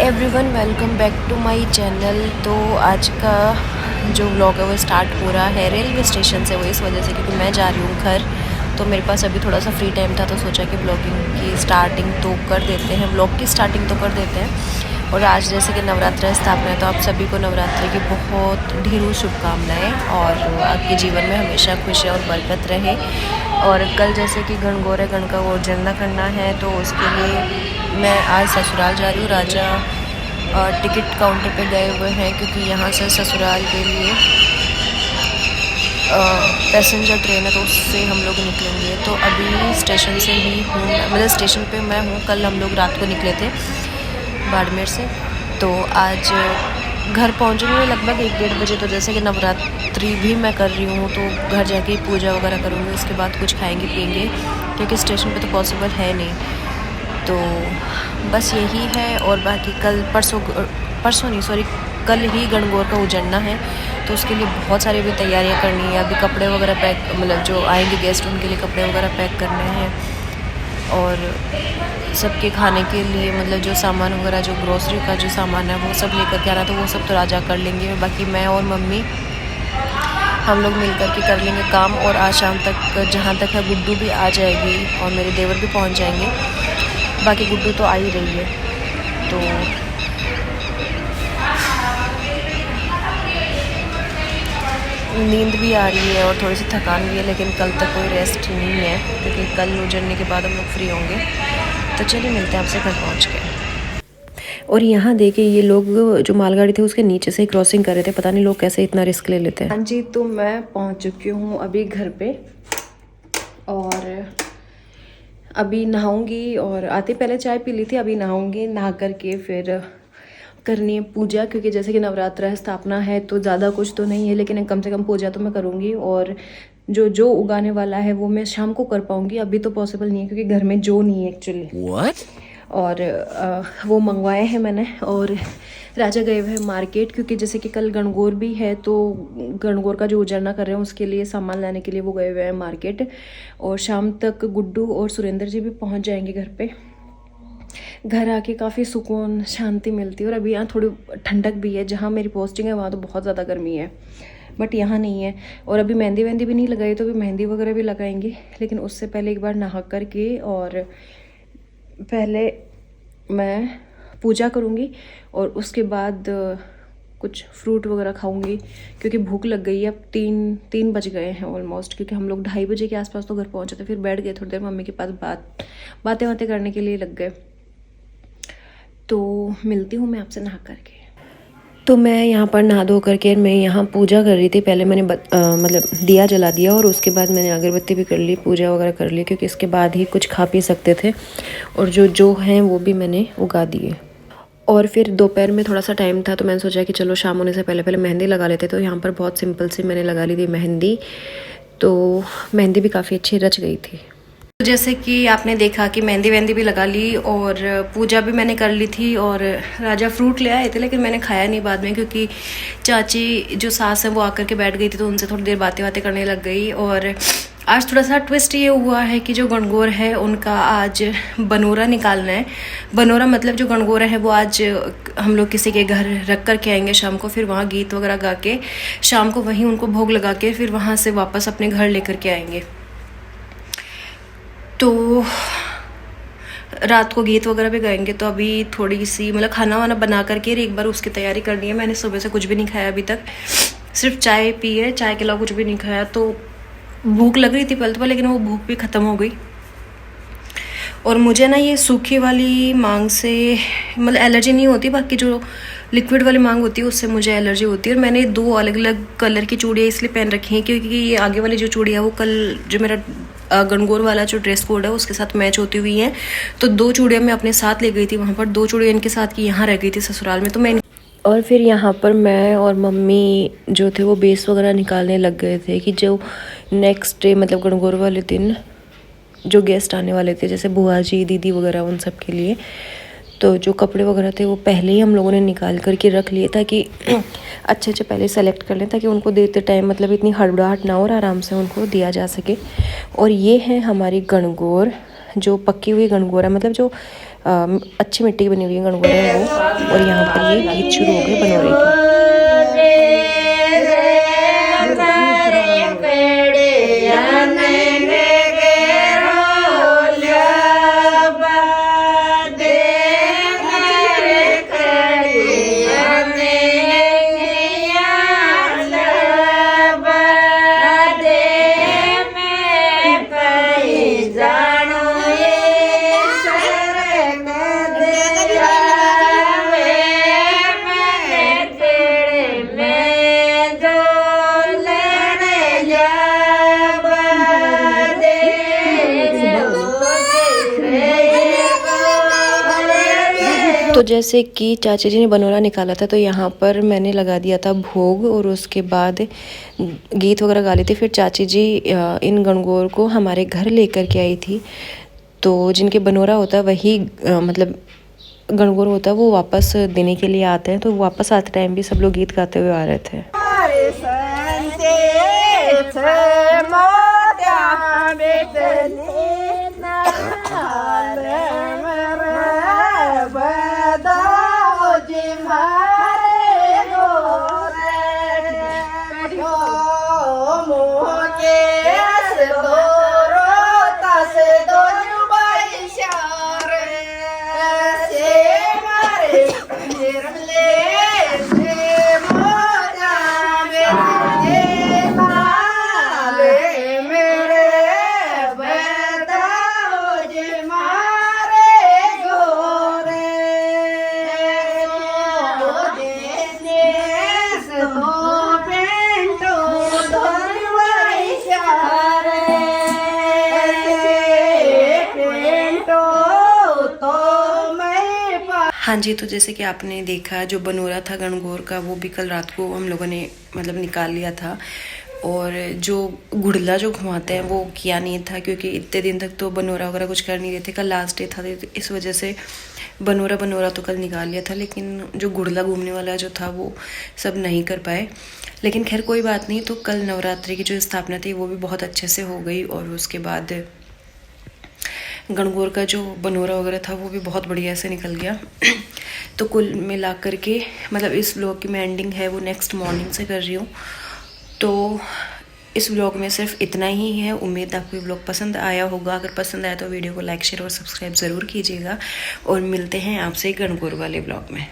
Everyone, welcome back to my channel. तो आज का जो व्लॉग है वो स्टार्ट हो रहा है रेलवे स्टेशन से। वो इस वजह से क्योंकि मैं जा रही हूँ घर, तो मेरे पास अभी थोड़ा सा फ्री टाइम था, तो सोचा कि व्लॉगिंग की स्टार्टिंग तो कर देते हैं, व्लॉग की स्टार्टिंग तो कर देते हैं। और आज जैसे कि नवरात्रि स्थापना है, तो आप सभी को नवरात्रि की बहुत ढेरों शुभकामनाएँ और आपके जीवन में हमेशा खुशियाँ और बरकत रहे। और कल जैसे कि गणगौर गण का वो जन्ना करना है, तो उसके लिए मैं आज ससुराल जा रही हूँ। राजा टिकट काउंटर पे गए हुए हैं क्योंकि यहाँ से ससुराल के लिए पैसेंजर ट्रेन है, तो उससे हम लोग निकलेंगे। तो अभी स्टेशन से ही हूँ, मतलब स्टेशन पे मैं हूँ। कल हम लोग रात को निकले थे बाड़मेर से, तो आज घर पहुँचेंगे लगभग 1-1:30 बजे। तो जैसे कि नवरात्रि भी मैं कर रही हूँ, तो घर जाके पूजा वगैरह करूँगी, उसके बाद कुछ खाएंगे पिएंगे, क्योंकि स्टेशन पे तो पॉसिबल है नहीं। तो बस यही है। और बाकी कल परसों नहीं, सॉरी, कल ही गणगौर का उजड़ना है, तो उसके लिए बहुत सारी भी तैयारियां करनी है। अभी कपड़े वगैरह पैक, मतलब जो आएंगे गेस्ट उनके लिए कपड़े वगैरह पैक करने हैं, और सबके खाने के लिए मतलब जो सामान वगैरह, जो ग्रोसरी का जो सामान है वो सब लेकर के आना, तो वो सब तो राजा कर लेंगे। बाकी मैं और मम्मी हम लोग मिल कर के कर लेंगे काम। और आज शाम तक जहाँ तक है गुड्डू भी आ जाएगी और मेरे देवर भी पहुँच जाएंगे। बाकी गुड्डू तो आ ही रही है, तो नींद भी आ रही है और थोड़ी सी थकान भी है, लेकिन कल तक कोई रेस्ट नहीं है क्योंकि कल उजड़ने के बाद हम लोग फ्री होंगे। तो चलिए मिलते हैं आपसे घर पहुंच के। और यहाँ देखिए, ये लोग जो मालगाड़ी थे उसके नीचे से क्रॉसिंग कर रहे थे, पता नहीं लोग कैसे इतना रिस्क ले लेते हैं। हाँ जी, तो मैं पहुँच चुकी हूँ अभी घर पे, और अभी नहाऊंगी। और आते पहले चाय पी ली थी, अभी नहाऊंगी। नहा करके फिर करनी है पूजा, क्योंकि जैसे कि नवरात्रा स्थापना है तो ज़्यादा कुछ तो नहीं है, लेकिन कम से कम पूजा तो मैं करूँगी। और जो उगाने वाला है वो मैं शाम को कर पाऊँगी, अभी तो पॉसिबल नहीं है क्योंकि घर में जो नहीं है एक्चुअली। What? और वो मंगवाए हैं मैंने। और राजा गए हुए हैं मार्केट, क्योंकि जैसे कि कल गणगौर भी है, तो गणगौर का जो उजरना कर रहे हैं उसके लिए सामान लाने के लिए वो गए हुए हैं मार्केट। और शाम तक गुड्डू और सुरेंद्र जी भी पहुंच जाएंगे घर पे। घर आके काफ़ी सुकून शांति मिलती है। और अभी यहाँ थोड़ी ठंडक भी है, जहाँ मेरी पोस्टिंग है वहाँ तो बहुत ज़्यादा गर्मी है, बट यहाँ नहीं है। और अभी मेहंदी वेंदी भी नहीं लगाई, तो अभी मेहंदी वगैरह भी लगाएंगे, लेकिन उससे पहले एक बार नहा कर के और पहले मैं पूजा करूँगी, और उसके बाद कुछ फ्रूट वगैरह खाऊंगी, क्योंकि भूख लग गई है। अब 3 बज गए हैं ऑलमोस्ट, क्योंकि हम लोग 2:30 बजे के आसपास तो घर पहुँचे थे। फिर बैठ गए थोड़ी देर मम्मी के पास, बातें करने के लिए लग गए। तो मिलती हूँ मैं आपसे नहा करके। तो मैं यहाँ पर नहा धो करके मैं यहाँ पूजा कर रही थी। पहले मैंने मतलब दिया जला दिया, और उसके बाद मैंने अगरबत्ती भी कर ली, पूजा वगैरह कर ली, क्योंकि इसके बाद ही कुछ खा पी सकते थे। और जो हैं वो भी मैंने उगा दिए। और फिर दोपहर में थोड़ा सा टाइम था, तो मैंने सोचा कि चलो शाम होने से पहले मेहंदी लगा लेते। तो यहाँ पर बहुत सिंपल सी मैंने लगा ली थी मेहंदी, तो मेहंदी भी काफ़ी अच्छी रच गई थी। तो जैसे कि आपने देखा कि मेहंदी वेंदी भी लगा ली और पूजा भी मैंने कर ली थी। और राजा फ्रूट ले आए थे, लेकिन मैंने खाया नहीं बाद में, क्योंकि चाची जो सास है वो आकर के बैठ गई थी, तो उनसे थोड़ी देर बातें करने लग गई। और आज थोड़ा सा ट्विस्ट ये हुआ है कि जो गणगौर है उनका आज बनोरा निकालना है। बनोरा मतलब जो गणगौर है वो आज हम लोग किसी के घर रख कर के आएंगे शाम को, फिर वहाँ गीत वगैरह गा के शाम को वहीं उनको भोग लगा के फिर वहाँ से वापस अपने घर लेकर के आएंगे। तो रात को गीत वगैरह भी गाएंगे। तो अभी थोड़ी सी मतलब खाना वाना बना करके एक बार उसकी तैयारी करनी है। मैंने सुबह से कुछ भी नहीं खाया अभी तक, सिर्फ चाय पी है, चाय के अलावा कुछ भी नहीं खाया। तो भूख लग रही थी पहले तो, लेकिन वो भूख भी ख़त्म हो गई। और मुझे ना ये सूखी वाली मांग से मतलब एलर्जी नहीं होती, बाकी जो लिक्विड वाली मांग होती है उससे मुझे एलर्जी होती है। और मैंने 2 अलग अलग कलर की चूड़ियाँ इसलिए पहन रखी हैं, क्योंकि ये आगे वाली जो चूड़ियाँ वो कल जो मेरा गणगौर वाला जो ड्रेस कोड है उसके साथ मैच होती हुई हैं। तो 2 चूड़ियाँ मैं अपने साथ ले गई थी वहाँ पर, 2 चूड़ियाँ इनके साथ की यहाँ रह गई थी ससुराल में। तो मैं और फिर यहाँ पर मैं और मम्मी जो थे वो बेस वगैरह निकालने लग गए थे, कि जो नेक्स्ट डे मतलब गणगौर वाले दिन जो गेस्ट आने वाले थे, जैसे बुआ जी, दीदी वगैरह, उन सब के लिए तो जो कपड़े वगैरह थे वो पहले ही हम लोगों ने निकाल करके रख लिए, ताकि अच्छे पहले सेलेक्ट कर लें, ताकि उनको देते टाइम मतलब इतनी हड़बड़ाहट ना हो और आराम से उनको दिया जा सके। और ये है हमारी गणगौर, जो पक्की हुई गणगौर है, मतलब जो अच्छी मिट्टी की बनी हुई गणगौर है वो। और यहाँ पर ये गीत शुरू हो गए बनोरे के। तो जैसे कि चाचा जी ने बनोरा निकाला था तो यहाँ पर मैंने लगा दिया था भोग और उसके बाद गीत वगैरह गा ली थी। फिर चाची जी इन गणगौर को हमारे घर लेकर के आई थी। तो जिनके बनोरा होता है वही मतलब गणगौर होता है वो वापस देने के लिए आते हैं। तो वापस आते टाइम भी सब लोग गीत गाते हुए आ रहे थे। हाँ जी, तो जैसे कि आपने देखा जो बनोरा था गणगौर का वो भी कल रात को हम लोगों ने मतलब निकाल लिया था। और जो गुड़ला जो घुमाते हैं वो किया नहीं था क्योंकि इतने दिन तक तो बनोरा वगैरह कुछ कर नहीं रहे थे। कल लास्ट डे था तो इस वजह से बनोरा तो कल निकाल लिया था, लेकिन जो गुड़ला घूमने वाला जो था वो सब नहीं कर पाए। लेकिन खैर कोई बात नहीं। तो कल नवरात्रि की जो स्थापना थी वो भी बहुत अच्छे से हो गई और उसके बाद गणगौर का जो बनोरा वगैरह था वो भी बहुत बढ़िया से निकल गया। तो कुल मिला करके मतलब इस व्लॉग की मैं एंडिंग है वो नेक्स्ट मॉर्निंग से कर रही हूँ। तो इस व्लॉग में सिर्फ इतना ही है। उम्मीद आपको ये व्लॉग पसंद आया होगा। अगर पसंद आया तो वीडियो को लाइक शेयर और सब्सक्राइब ज़रूर कीजिएगा और मिलते हैं आपसे गणगौर वाले व्लॉग में।